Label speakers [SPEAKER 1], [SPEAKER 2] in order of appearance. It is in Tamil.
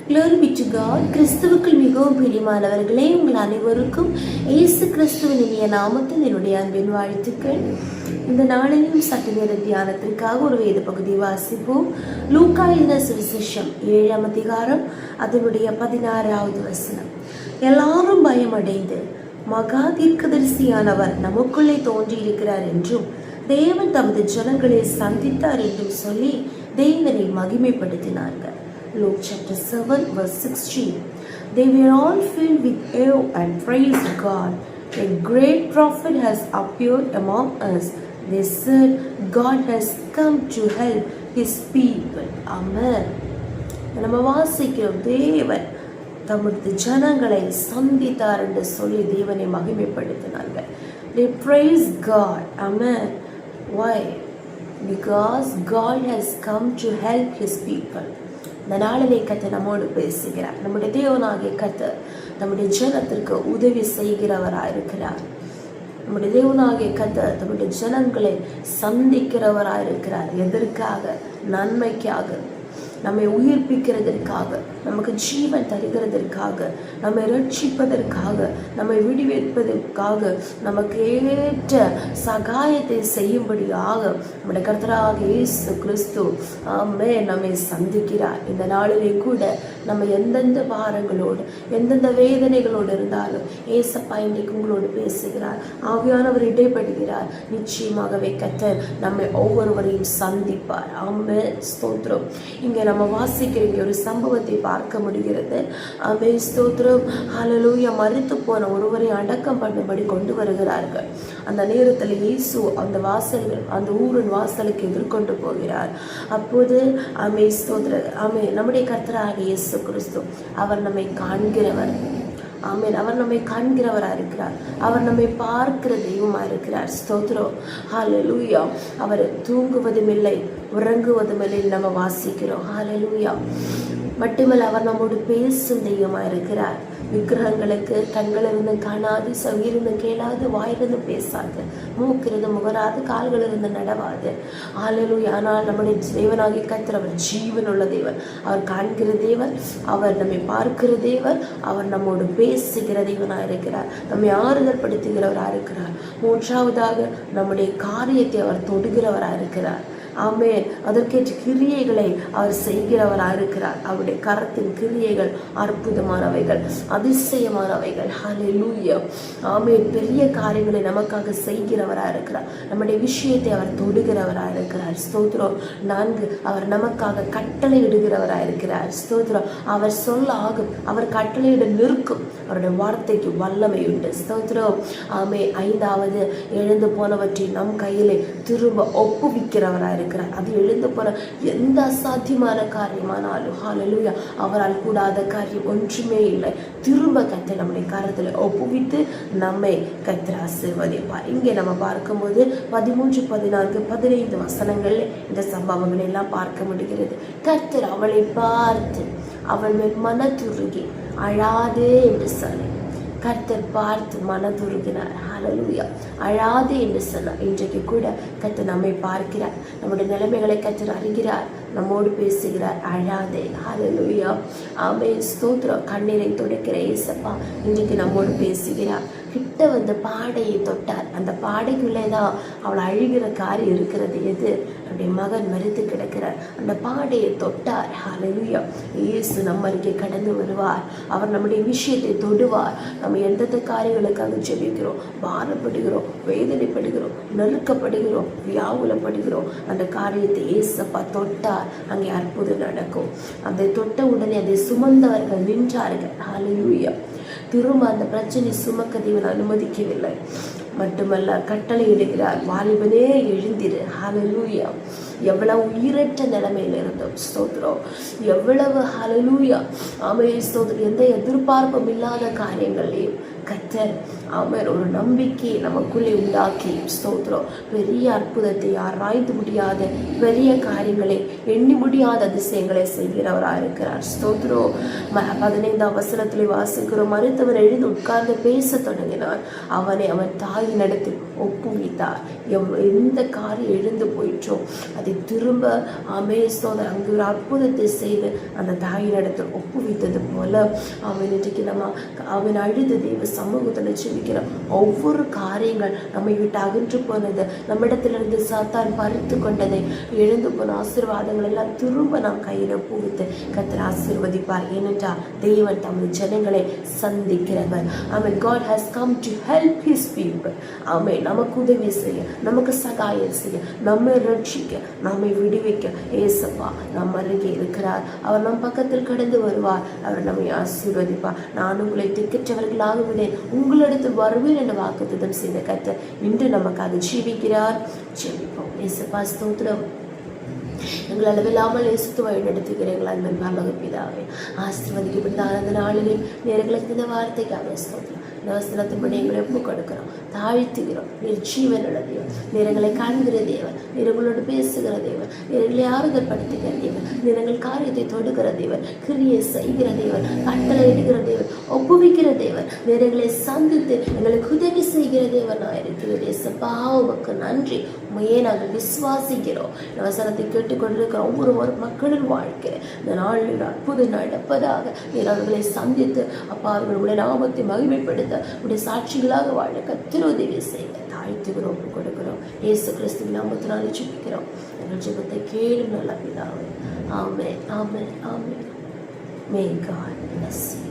[SPEAKER 1] Glory be to God. கிறிஸ்துவுக்குள் மிகவும் பிரியமானவர்களே, உங்கள் அனைவருக்கும் இயேசு கிறிஸ்துவின் இனிய நாமத்தில் என்னுடைய அன்பின் வாழ்த்துக்கள். இந்த நாளிலும் சற்று நேர தியானத்திற்காக ஒரு வேத பகுதி வாசிப்போம். லூக்கா எழுதின சுவிசேஷம் 7ஆம் அதிகாரம் அதனுடைய 16வது வசனம். எல்லாரும் பயமடைந்து மகா தீர்க்கதரிசியானவர் நமக்குள்ளே தோன்றியிருக்கிறார் என்றும் தேவன் தமது ஜனங்களை சந்தித்தார் என்றும் சொல்லி தேவனை மகிமைப்படுத்தினார்கள். Luke chapter 7 verse 16. They were all filled with awe and praised God. A great prophet has appeared among us. They said, God has come to help his people. Amen. நம்ம வாசிக்கிறோம், தேவன் தமது ஜனங்களை சந்தித்தார் என்று சொல்லி தேவனை மகிமைப்படுத்தினார்கள். They praised God. Amen. Why? Because God has come to help his people. இந்த நாளிலே கர்த்தர் நம்மோடு பேசுகிறார். நம்முடைய தேவனாகிய கர்த்தர் நம்முடைய ஜனத்திற்கு உதவி செய்கிறவராயிருக்கிறார். நம்முடைய தேவனாகிய கர்த்தர் நம்முடைய ஜனங்களை சந்திக்கிறவராயிருக்கிறார். எதற்காக? நன்மைக்காக, நம்மை உயிர்ப்பிக்கிறதற்காக, நமக்கு ஜீவன் தருகிறதற்காக, நம்மை ரட்சிப்பதற்காக, நம்மை விடுவிப்பதற்காக, நமக்கு ஏற்ற சகாயத்தை செய்யும்படியாக நம்முடைய கர்த்தராகிய இயேசு கிறிஸ்து நம்மை சந்திக்கிறார். இந்த நாளிலே கூட நம்ம எந்தெந்த பாரங்களோடு எந்தெந்த வேதனைகளோடு இருந்தாலும் ஏசப்பா இன்றைக்கு உங்களோடு பேசுகிறார். ஆவியானவர் இடைப்படுகிறார். நிச்சயமாகவே கர்த்தர் நம்மை ஒவ்வொருவரையும் சந்திப்பார். ஆமென். ஸ்தோத்திரம். இங்கே நம்ம வாசிக்கிற ஒரு சம்பவத்தை பார்க்க முடிகிறது. ஆமென். ஸ்தோத்திரம். ஹல்லேலூயா. மரித்து போன ஒருவரை அடக்கம் பண்ணும்படி கொண்டு வருகிறார்கள். அந்த நேரத்தில் இயேசு அந்த ஊரின் வாசலுக்கு எதிர்கொண்டு போகிறார். அப்போது ஆமென். ஸ்தோத்திரம். ஆமென். நம்முடைய கர்த்தராகிய இயேசு கிறிஸ்து அவர் நம்மை காண்கிறவர். ஆமென். அவர் நம்மை காண்கிறவராக இருக்கிறார். அவர் நம்மை பார்க்கிற தெய்வமாக இருக்கிறார். ஸ்தோத்திரம். ஹல்லேலூயா. அவர் தூங்குவதும் இல்லை, உறங்குவதும் இல்லை நம்ம வாசிக்கிறோம். ஹல்லேலூயா. மட்டுமல்ல, அவர் நம்மோடு பேசும் தெய்வமாக இருக்கிறார். விக்கிரகங்களுக்கு கண்களிலிருந்து காணாது, செவியிலிருந்து கேளாது, வாயிலிருந்து பேசாது, மூக்கிலிருந்து முகராது, கால்களிலிருந்து நடவாது. ஹல்லேலூயா. ஆனால் நம்முடைய தேவனாகிய கர்த்தர் அவர் ஜீவனுள்ள தேவன். அவர் காண்கிற தேவன், அவர் நம்மை பார்க்கிற தேவன், அவர் நம்மோடு பேசுகிற தேவனாக இருக்கிறார். நம்மை ஆறுதல் படுத்துகிறவராக இருக்கிறார். மூன்றாவதாக நம்முடைய காரியத்தை அவர் தொடுகிறவராக இருக்கிறார். ஆமென். அதற்கேற்ற கிரியைகளை அவர் செய்கிறவராக இருக்கிறார். அவருடைய கரத்தின் கிரியைகள் அற்புதமானவைகள், அதிசயமானவைகள். ஹல்லேலூயா. ஆமென். பெரிய காரியங்களை நமக்காக செய்கிறவராக இருக்கிறார். நம்முடைய விஷயத்தை அவர் தொடுகிறவராக இருக்கிறார். ஸ்தோத்திரம். 4, அவர் நமக்காக கட்டளை இடுகிறவராக இருக்கிறார். ஸ்தோத்திரம். அவர் சொல்ல ஆகும், அவர் கட்டளையிட நிற்கும். அவருடைய வார்த்தைக்கு வல்லமை உண்டு. ஸ்தோத்திரம். ஆமென். 5வது, எழுந்து போனவற்றை நம் கையிலே திரும்ப ஒப்புவிக்கிறவராக இருக்கிறார். அது எழுந்து போற எந்த அசாத்தியமான காரியமானாலும் ஹல்லேலூயா, அவரால் கூடாத காரியம் ஒன்றுமே இல்லை. திரும்ப கர்த்தர் நம்முடைய கரத்தில் ஒப்புவித்து நம்மை கர்த்தர் ஆசீர்வதிப்பார். இங்கே நம்ம பார்க்கும்போது 13, 14, 15 வசனங்கள் இந்த சம்பவங்களை எல்லாம் பார்க்க முடிகிறது. கர்த்தர் அவளை பார்த்து அவள் மேல் மனதுருகி அழாதே என்று சொன்னார். கர்த்தர் பார்த்து மனதுருகினார். ஹல்லேலூயா. அழாதே என்று சொன்னார். இன்றைக்கு கூட கர்த்தர் நம்மை பார்க்கிறார். நம்முடைய நிலைமைகளை கர்த்தர் அறிகிறார். நம்மோடு பேசுகிறார். அழாதே. ஹல்லேலூயா. ஆமென். ஸ்தோத்திரம். கண்ணீரை துடைக்கிற இயேசப்பா இன்றைக்கு நம்மோடு பேசுகிறார். கிட்ட வந்து பாடையை தொட்டார். அந்த பாடைக்குள்ளேதான் அவள் அழுகிற காரியம் இருக்கிறது. எது? அவருடைய மகன் மரித்து கிடக்கிறார். அந்த பாடையை தொட்டார். ஹல்லேலூயா. இயேசு நம்ம அருகே கடந்து வருவார். அவர் நம்முடைய விஷயத்தை தொடுவார். நம்ம எந்தெந்த காரியங்களுக்காக ஜெபிக்கிறோம், பாரப்படுகிறோம், வேதனைப்படுகிறோம், நெருக்கப்படுகிறோம், வியாகுலப்படுகிறோம், அந்த காரியத்தை இயேசப்பா தொட்டார். அங்கே அற்புதம் நடக்கும். அதை தொட்ட உடனே அதை சுமந்தவர்கள் நின்றார்கள். ஹல்லேலூயா. திரும்ப அந்த பிரச்சனை சுமக்க தேவன் அனுமதிக்கவில்லை. மட்டுமல்ல, கட்டளை இடுகிறார். வாலிபனே எழுந்திரு. ஹல்லேலூயா. எவ்வளவு உயிரற்ற நிலைமையில இருந்தோம். ஸ்தோத்திரம். எவ்வளவு ஹல்லேலூயா. ஆமென். ஸ்தோத்திரம். எந்த எதிர்பார்ப்பும் இல்லாத காரியங்களையும் கர்த்தர் அவர் ஒரு நம்பிக்கையை நமக்குள்ளே உண்டாக்கி ஸ்தோத்திரம் பெரிய அற்புதத்தை ஆராய்ந்து முடியாத பெரிய காரியங்களை எண்ணி முடியாத அதிசயங்களை செய்கிறவராக இருக்கிறார். ஸ்தோத்திரம். 15 வசனத்திலே வாசிக்கிறோம், மருத்துவர் எழுந்து உட்கார்ந்து பேச தொடங்கினார். அவனை அவன் தாயின் இடத்தில் ஒப்புவித்தார். எந்த காரியம் எழுந்து போயிற்றோ அதை திரும்ப ஸ்தோத்திரம் அங்கு ஒரு அற்புதத்தை செய்து அந்த தாயின் இடத்தில் ஒப்புவித்தது போல அவன் இன்றைக்கு அவன் அழுது தெய்வ சமூகத்தில் ஜெபிக்கிற ஒவ்வொரு காரியங்கள் நம்மை விட்டு அகன்று போனது, நம்மிடத்திலிருந்து சாத்தான் பறித்து கொண்டதை, எழுந்து போன ஆசீர்வாதங்கள் எல்லாம் திரும்ப நாம் கையில் ஒப்புவித்து கர்த்தர் ஆசீர்வதிப்பார். ஏனென்றால் தேவன் தமது ஜனங்களை சந்திக்கிறவர். ஆமென். God has come to help his people. ஆமென். நமக்கு உதவி செய்ய, நமக்கு சகாயம் செய்ய, நம்மை ரட்சிக்க, நம்மை விடுவிக்க ஏசப்பா நம் அருகே இருக்கிறார். அவர் நம் பக்கத்தில் கடந்து வருவார். அவர் நம்மை ஆசீர்வதிப்பார். நான் உங்களை திக்கற்றவர்களாக விடேன், உங்களிடத்தில் வருவேன் என்ற வாக்குத்தத்தம் செய்த கர்த்தர் இன்று நமக்காக ஜீவிக்கிறார். ஜெபிப்போம். ஏசப்பா ஸ்தோத்திரம். எங்கள் அளவில்லாமல் நேசித்து வழி நடத்துகிறீர்கள். அந்த பரலோக பிதாவே ஆசீர்வதிக்கப்பட்ட அந்த நாளிலே நேரங்களுக்கு இந்த வார்த்தைக்காக ஸ்தோத்திரம். இந்த வசனத்தின்படி எங்களை ஒப்பு கொடுக்கிறோம், தாழ்த்துகிறோம். நீர் ஜீவனுள்ள தேவன், நீரங்களை காண்கிற தேவன், நீரங்களோடு பேசுகிற தேவன், நீரங்களை ஆறுதல் படுத்துகிற தேவன், நீரங்கள் காரியத்தை தொடுகிற தேவன், கிரியை செய்கிற தேவன், கட்டளை இடுகிற தேவன், ஒப்புவிக்கிற தேவன், நீரங்களை சந்தித்து எங்களுக்கு உதவி செய்கிற தேவனாக இருக்கிறது. ஏசப்பா உமக்கு நன்றி. உண்மையே நாங்கள் விசுவாசிக்கிறோம். இந்த வசனத்தை கேட்டுக்கொண்டிருக்கிற ஒவ்வொரு மக்களின் வாழ்க்கை இந்த நாளில் அற்புதம் நடப்பதாக நீர் அவர்களை சந்தித்து அப்பா அவர்களுடைய நாமத்தை மகிமைப்படுத்த உடைய சாட்சிகளாக வாழ கர்த்தர் உதவி செய்ய தாழ்த்துகிறோம், ஒப்புக் கொடுக்கிறோம். இயேசு கிறிஸ்துவின் நாமத்தினாலே ஜெபிக்கிறோம். எங்கள் ஜெபத்தை கேளும் நல்ல பிதாவே. ஆமென், ஆமென், ஆமென். May God bless you.